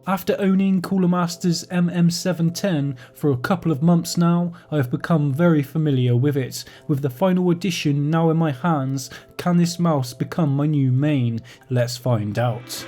After owning Cooler Master's MM710 for a couple of months now, I have become very familiar with it. With the final edition now in my hands, can this mouse become my new main? Let's find out.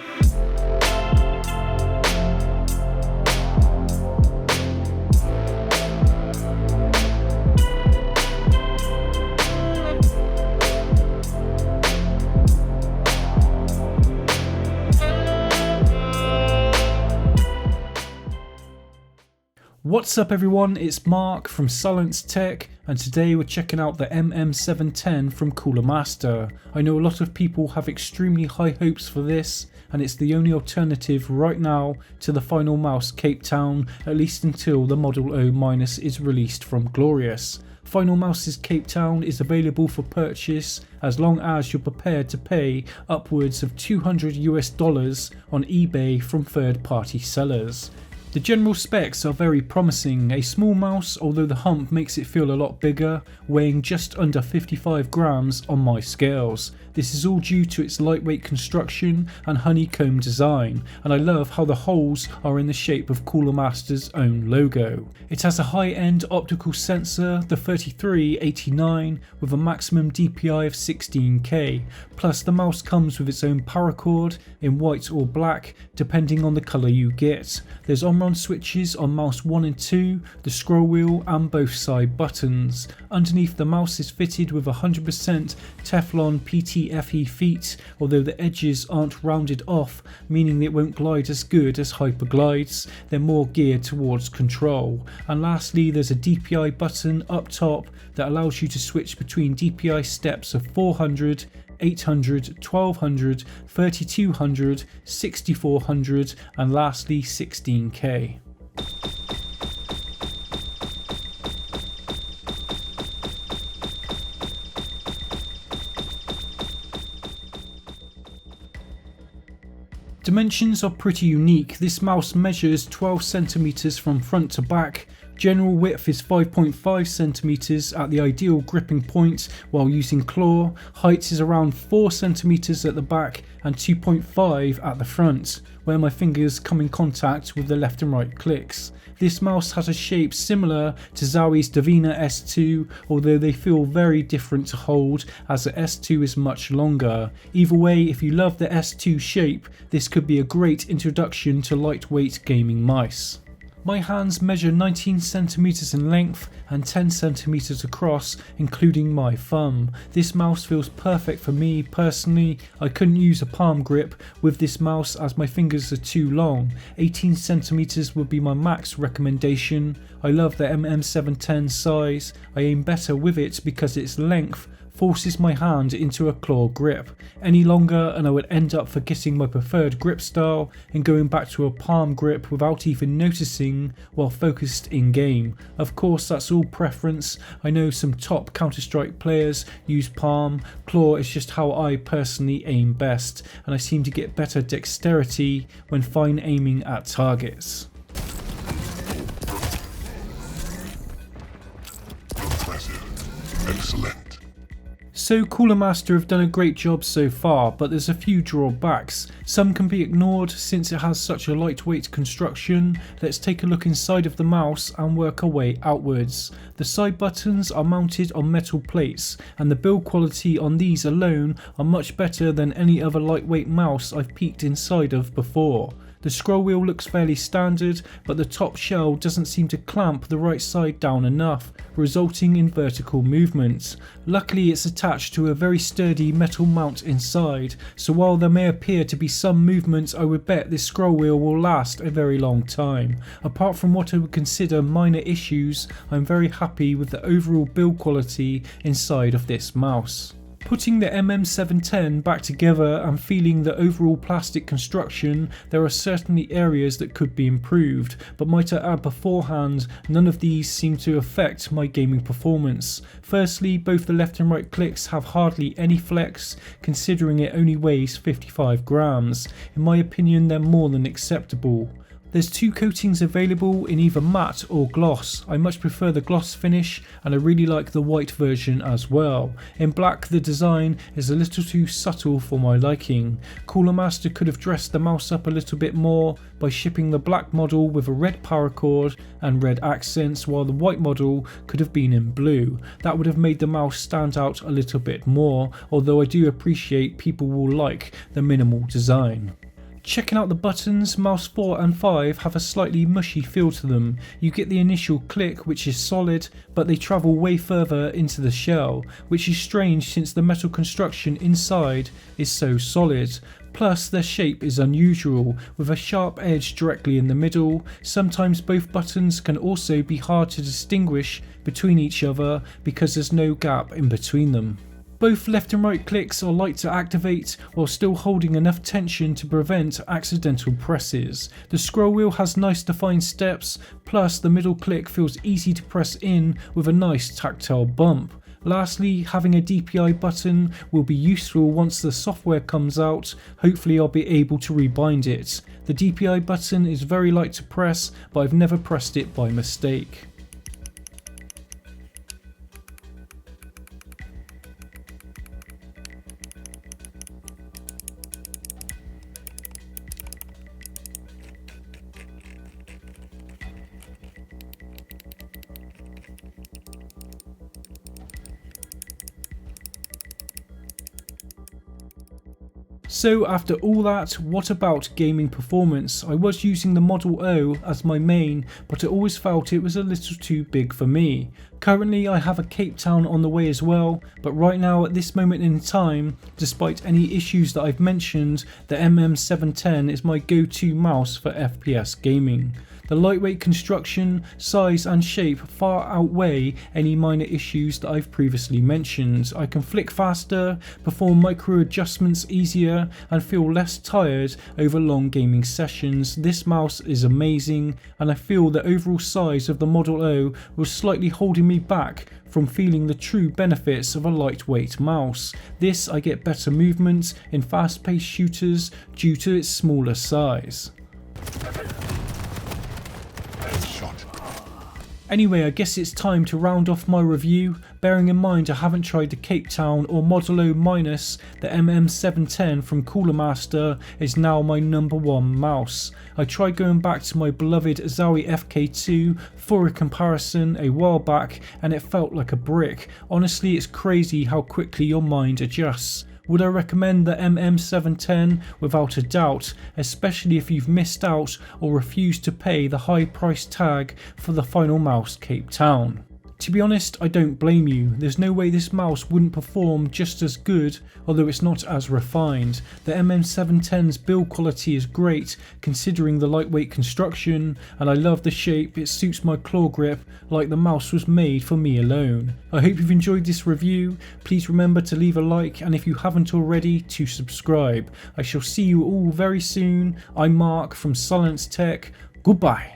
What's up everyone, it's Mark from Silence Tech, and today we're checking out the MM710 from Cooler Master. I know a lot of people have extremely high hopes for this, and it's the only alternative right now to the final mouse Cape Town, at least until the Model O- is released from Glorious. Final Mouse's Cape Town is available for purchase as long as you're prepared to pay upwards of $200 on eBay from third-party sellers. The general specs are very promising, a small mouse although the hump makes it feel a lot bigger, weighing just under 55 grams on my scales. This is all due to its lightweight construction and honeycomb design, and I love how the holes are in the shape of Cooler Master's own logo. It has a high-end optical sensor, the 3389, with a maximum DPI of 16K, plus the mouse comes with its own paracord in white or black depending on the colour you get. There's on-run switches on mouse 1 and 2, the scroll wheel and both side buttons. Underneath the mouse is fitted with 100% Teflon PTFE feet, although the edges aren't rounded off, meaning it won't glide as good as Hyperglides. They're more geared towards control. And lastly, there's a DPI button up top that allows you to switch between DPI steps of 400, 800, 1200, 3200, 6400 and lastly 16K. Dimensions are pretty unique. This mouse measures 12 centimeters from front to back. General width is 5.5 centimeters at the ideal gripping point while using claw. Height is around 4 centimeters at the back and 2.5 at the front, where my fingers come in contact with the left and right clicks. This mouse has a shape similar to Zowie's Davina S2, although they feel very different to hold as the S2 is much longer. Either way, if you love the S2 shape, this could be a great introduction to lightweight gaming mice. My hands measure 19 centimeters in length and 10 centimeters across, including my thumb. This mouse feels perfect for me personally. I couldn't use a palm grip with this mouse as my fingers are too long. 18 centimeters would be my max recommendation. I love the MM710 size. I aim better with it because its length forces my hand into a claw grip. Any longer and I would end up forgetting my preferred grip style and going back to a palm grip without even noticing while focused in game. Of course, that's all preference. I know some top Counter-Strike players use palm. Claw is just how I personally aim best, and I seem to get better dexterity when fine aiming at targets. Impressive. Excellent. So Cooler Master have done a great job so far, but there's a few drawbacks. Some can be ignored since it has such a lightweight construction. Let's take a look inside of the mouse and work our way outwards. The side buttons are mounted on metal plates, and the build quality on these alone are much better than any other lightweight mouse I've peeked inside of before. The scroll wheel looks fairly standard, but the top shell doesn't seem to clamp the right side down enough, resulting in vertical movements. Luckily it's attached to a very sturdy metal mount inside, so while there may appear to be some movement, I would bet this scroll wheel will last a very long time. Apart from what I would consider minor issues, I'm very happy with the overall build quality inside of this mouse. Putting the MM710 back together and feeling the overall plastic construction, there are certainly areas that could be improved, but might I add beforehand, none of these seem to affect my gaming performance. Firstly, both the left and right clicks have hardly any flex, considering it only weighs 55 grams. In my opinion, they're more than acceptable. There's two coatings available in either matte or gloss. I much prefer the gloss finish and I really like the white version as well. In black the design is a little too subtle for my liking. Cooler Master could have dressed the mouse up a little bit more by shipping the black model with a red paracord and red accents, while the white model could have been in blue. That would have made the mouse stand out a little bit more, although I do appreciate people will like the minimal design. Checking out the buttons, mouse 4 and 5 have a slightly mushy feel to them. You get the initial click, which is solid, but they travel way further into the shell, which is strange since the metal construction inside is so solid. Plus their shape is unusual, with a sharp edge directly in the middle. Sometimes both buttons can also be hard to distinguish between each other because there's no gap in between them. Both left and right clicks are light to activate while still holding enough tension to prevent accidental presses. The scroll wheel has nice defined steps, plus the middle click feels easy to press in with a nice tactile bump. Lastly, having a DPI button will be useful once the software comes out. Hopefully I'll be able to rebind it. The DPI button is very light to press, but I've never pressed it by mistake. So after all that, what about gaming performance? I was using the Model O as my main, but I always felt it was a little too big for me. Currently I have a Cape Town on the way as well, but right now at this moment in time, despite any issues that I've mentioned, the MM710 is my go-to mouse for FPS gaming. The lightweight construction, size and shape far outweigh any minor issues that I've previously mentioned. I can flick faster, perform micro adjustments easier and feel less tired over long gaming sessions. This mouse is amazing and I feel the overall size of the Model O was slightly holding me back from feeling the true benefits of a lightweight mouse. This I get better movement in fast-paced shooters due to its smaller size. Anyway, I guess it's time to round off my review, bearing in mind I haven't tried the Cape Town or Model O minus, the MM710 from Cooler Master is now my number one mouse. I tried going back to my beloved Zowie FK2 for a comparison a while back and it felt like a brick. Honestly, it's crazy how quickly your mind adjusts. Would I recommend the MM710? Without a doubt, especially if you've missed out or refused to pay the high price tag for the final mouse Cape Town. To be honest, I don't blame you. There's no way this mouse wouldn't perform just as good, although it's not as refined. The MM710's build quality is great considering the lightweight construction, and I love the shape. It suits my claw grip like the mouse was made for me alone. I hope you've enjoyed this review. Please remember to leave a like, and if you haven't already, to subscribe. I shall see you all very soon. I'm Mark from Silence Tech. Goodbye.